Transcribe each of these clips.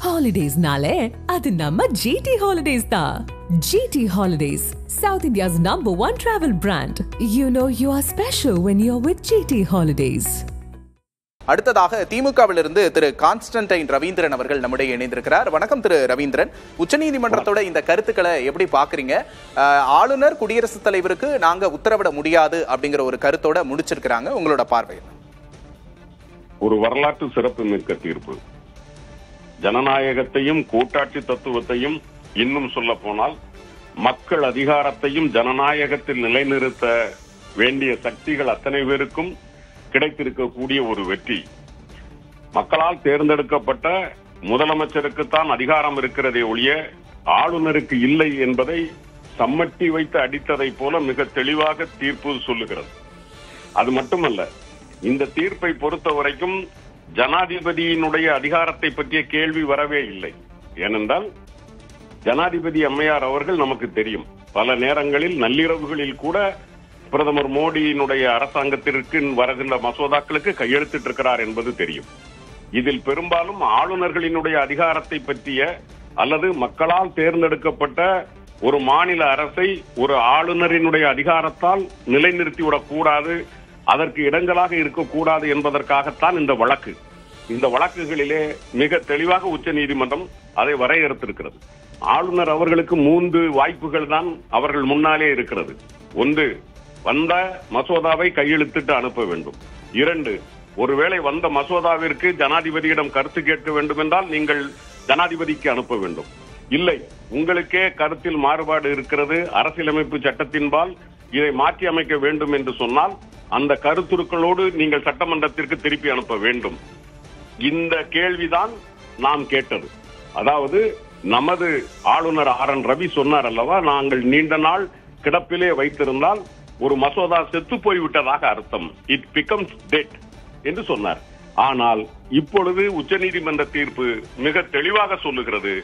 Holidays-nale, adu namma GT Holidays da. GT Holidays, South India's #1 travel brand. You know you are special when you're with GT Holidays. அடுத்ததாக திமுகவிலிருந்து திரு Constantine Ravindran அவர்கள் நம்முடைய இணைந்திருக்கிறார். வணக்கம் திரு ரவீந்திரன். உச்சநீதிமன்றத்தோட இந்த கருத்துக்களை எப்படி பாக்குறீங்க? ஆளுநர் குடியரசுத் தலைவருக்கு நாங்க உத்தரவிட முடியாது அப்படிங்கிற ஒரு கருத்தோட முடிச்சிருக்கிறாங்க. உங்களோட பார்வை? ஒரு வரலாற்று சிறப்பு மிக்க தீர்ப்பு. ஜனநாயகத்தையும் கூட்டாட்சி தத்துவத்தையும் இன்னும் சொல்ல போனால் மக்கள் அதிகாரத்தையும் ஜனநாயகத்தில் நிலைநிறுத்த வேண்டிய சக்திகள் அத்தனை பேருக்கும் கிடைத்திருக்கக்கூடிய ஒரு வெற்றி. மக்களால் தேர்ந்தெடுக்கப்பட்ட முதலமைச்சருக்குத்தான் அதிகாரம் இருக்கிறதே ஒழிய ஆளுநருக்கு இல்லை என்பதை சம்மட்டி வைத்து அடித்ததை போல மிக தெளிவாக தீர்ப்பு சொல்லுகிறது. அது மட்டுமல்ல, இந்த தீர்ப்பை பொறுத்த வரைக்கும் ஜனாதிபதியினுடைய அதிகாரத்தை பற்றிய கேள்வி வரவே இல்லை. ஏனென்றால் ஜனாதிபதி அம்மையார் அவர்கள் நமக்கு தெரியும், பல நேரங்களில் நள்ளிரவுகளில் கூட பிரதமர் மோடியினுடைய அரசாங்கத்திற்கு வருகின்ற மசோதாக்களுக்கு கையெழுத்திட்டு இருக்கிறார் என்பது தெரியும். இதில் பெரும்பாலும் ஆளுநர்களினுடைய அதிகாரத்தை பற்றிய அல்லது மக்களால் தேர்ந்தெடுக்கப்பட்ட ஒரு மாநில அரசை ஒரு ஆளுநரினுடைய அதிகாரத்தால் நிலைநிறுத்திவிடக் கூடாது, அதற்கு இடங்களாக இருக்கக்கூடாது என்பதற்காகத்தான் இந்த வழக்கு. இந்த வழக்குகளிலே மிக தெளிவாக உச்ச நீதிமன்றம் அதை வரையறுத்திருக்கிறது. ஆளுநர் அவர்களுக்கு 3 வாய்ப்புகள் தான் அவர்கள் முன்னாலே இருக்கிறது. 1, வந்த மசோதாவை கையெழுத்திட்டு அனுப்ப வேண்டும். 2, ஒருவேளை வந்த மசோதாவிற்கு ஜனாதிபதியிடம் கருத்து கேட்க வேண்டும் என்றால் நீங்கள் ஜனாதிபதிக்கு அனுப்ப வேண்டும். இல்லை, உங்களுக்கே கருத்தில் மாறுபாடு இருக்கிறது, அரசியலமைப்பு சட்டத்தின்பால் இதை மாற்றி அமைக்க வேண்டும் என்று சொன்னால் அந்த கருத்துருக்களோடு நீங்கள் சட்டமன்றத்திற்கு திருப்பி அனுப்ப வேண்டும். இந்த கேள்விதான் நாம் கேட்டது. அதாவது நமது ஆளுநர் RN ரவி சொன்னார் அல்லவா, நாங்கள் நீண்ட நாள் கிடப்பிலே வைத்திருந்தால் ஒரு மசோதா செத்து போய்விட்டதாக அர்த்தம், இட் பிகம்ஸ் டெட் என்று சொன்னார். ஆனால் இப்பொழுது உச்சநீதிமன்ற தீர்ப்பு மிக தெளிவாக சொல்லுகிறது,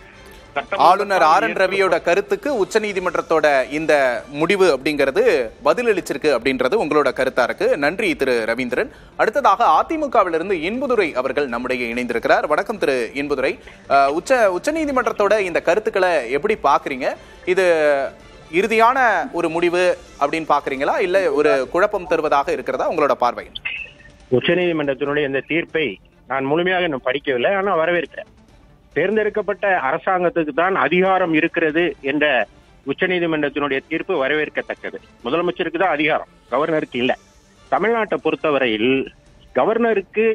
ஆளுநர் RN ரவியோட கருத்துக்கு உச்சநீதிமன்றத்தோட இந்த முடிவு அப்படிங்கிறது பதிலளிச்சிருக்கு அப்படின்றது உங்களோட கருத்தா இருக்கு. நன்றி திரு ரவீந்திரன். அடுத்ததாக அதிமுகவிலிருந்து இன்பதுரை அவர்கள் நம்முடைய இணைந்திருக்கிறார். வணக்கம் திரு இன்பதுரை. உச்சநீதிமன்றத்தோட இந்த கருத்துக்களை எப்படி பாக்குறீங்க? இது இறுதியான ஒரு முடிவு அப்படின்னு பாக்குறீங்களா, இல்ல ஒரு குழப்பம் தருவதாக இருக்கிறதா? உங்களோட பார்வை? உச்சநீதிமன்றத்தினுடைய இந்த தீர்ப்பை நான் முழுமையாக இன்னும் படிக்கவில்லை, ஆனா வரவேற்கிறேன். தேர்ந்தெடுக்கப்பட்ட அரசாங்கத்துக்கு தான் அதிகாரம் இருக்கிறது என்ற உச்சநீதிமன்றத்தினுடைய தீர்ப்பு வரவேற்கத்தக்கது. முதலமைச்சருக்கு தான் அதிகாரம், கவர்னருக்கு இல்லை. தமிழ்நாட்டை பொறுத்தவரையில் கவர்னருக்கு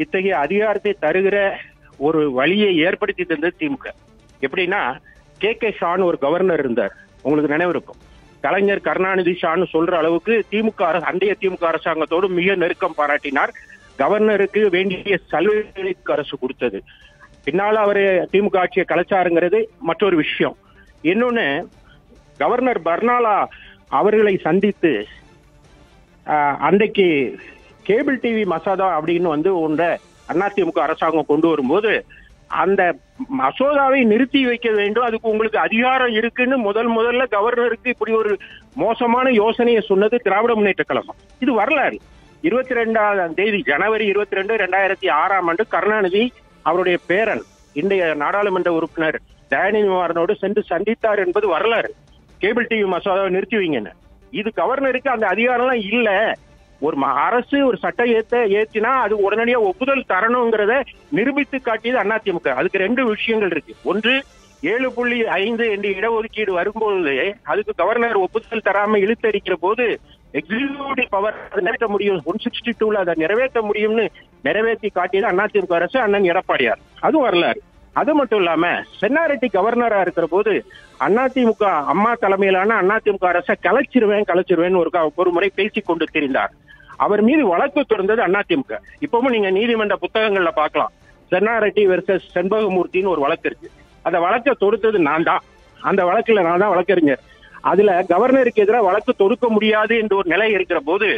இத்தகைய அதிகாரத்தை தருகிற ஒரு வழியை ஏற்படுத்தி தந்தது திமுக. எப்படின்னா, கே ஷான்னு ஒரு கவர்னர் இருந்தார், உங்களுக்கு நினைவு இருக்கும். கலைஞர் கருணாநிதி ஷான்னு சொல்ற அளவுக்கு அண்டைய திமுக அரசாங்கத்தோடு மிக நெருக்கம் பாராட்டினார். கவர்னருக்கு வேண்டிய சலுகைகளுக்கு அரசு கொடுத்தது. பின்னால அவரு திமுக ஆட்சியை கலைச்சாருங்கிறது மற்றொரு விஷயம். இன்னொன்னு, கவர்னர் பர்னாலா அவர்களை சந்தித்து அன்றைக்கு கேபிள் டிவி மசோதா அப்படின்னு ஒன்றை அதிமுக அரசாங்கம் கொண்டு வரும்போது அந்த மசோதாவை நிறுத்தி வைக்க வேண்டும், அதுக்கு உங்களுக்கு அதிகாரம் இருக்குன்னு முதல்ல கவர்னருக்கு இப்படி ஒரு மோசமான யோசனையை சொன்னது திராவிட முன்னேற்ற கழகம். இது வரலாறு. 22ஆம் தேதி ஜனவரி 22, 2006 கருணாநிதி அவருடைய பேரன் இன்றைய நாடாளுமன்ற உறுப்பினர் தயாநிதிமாறனோடு சென்று சந்தித்தார் என்பது வரலாறு. கேபிள் டிவி மசோதாவை நிறுத்தி வைங்கன்னு. இது கவர்னருக்கு அந்த அதிகாரம்லாம் இல்ல. ஒரு அரசு ஒரு சட்டம் ஏற்றினா அது உடனடியா ஒப்புதல் தரணுங்கிறத நிரூபித்து காட்டியது அதிமுக. அதுக்கு 2 விஷயங்கள் இருக்கு. ஒன்று, 7.5 என்று இடஒதுக்கீடு வரும்போது அதுக்கு கவர்னர் ஒப்புதல் தராம இழுத்தடிக்கிற போது எக்ஸிக்யூட்டிவ் பவர் நிறைவேற்ற முடியும், 162 அதை நிறைவேற்ற முடியும்னு நிறைவேற்றி காட்டியது அதிமுக அரசு, அண்ணன் எடப்பாடியார். அதுவும் வரலாறு. அது மட்டும் இல்லாம சென்னாரெட்டி கவர்னரா இருக்கிற போது அதிமுக அம்மா தலைமையிலான அதிமுக அரசை கலைச்சிருவேன் ஒரு முறை பேசிக் கொண்டு தெரிந்தார். அவர் மீது வழக்கு தொடர்ந்தது அதிமுக. இப்பவும் நீங்க நீதிமன்ற புத்தகங்கள்ல பார்க்கலாம், சென்னாரெட்டி வெர்சஸ் செண்பகமூர்த்தின்னு ஒரு வழக்கு இருக்கு. அந்த வழக்கை தொடுத்தது நான் தான். அந்த வழக்குல நான் தான் வழக்கறிஞர். அதுல கவர்னருக்கு எதிராக வழக்கு தொடுக்க முடியாது என்ற ஒரு நிலை இருக்கிற போது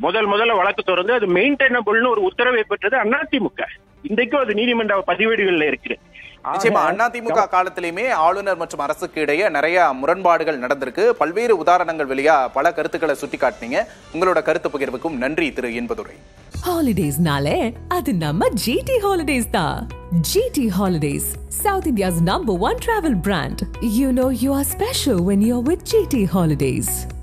முதல்ல வழக்கு தொடர்ந்து அது மெயின்டெனபிள்னு ஒரு உத்தரவை பெற்றது அதிமுக. இன்றைக்கும் அது நீதிமன்ற பதிவேடுகள்ல இருக்கு. நிச்சயமா அதிமுக காலத்திலுமே ஆளுநர் மற்றும் அரசுக்கு இடையே நிறைய முரண்பாடுகள் நடந்திருக்கு. பல்வேறு உதாரணங்கள் வழியா பல கருத்துக்களை சுட்டி காட்டினீங்க. உங்களோட கருத்து பகிர்வுக்கும் நன்றி திரு இன்பதுரை. ஹாலிடேஸ்னாலே அது நம்ம GT ஹாலிடேஸ் தான். GT holidays, South India's #1 travel brand. You know you are special when you're with GT Holidays.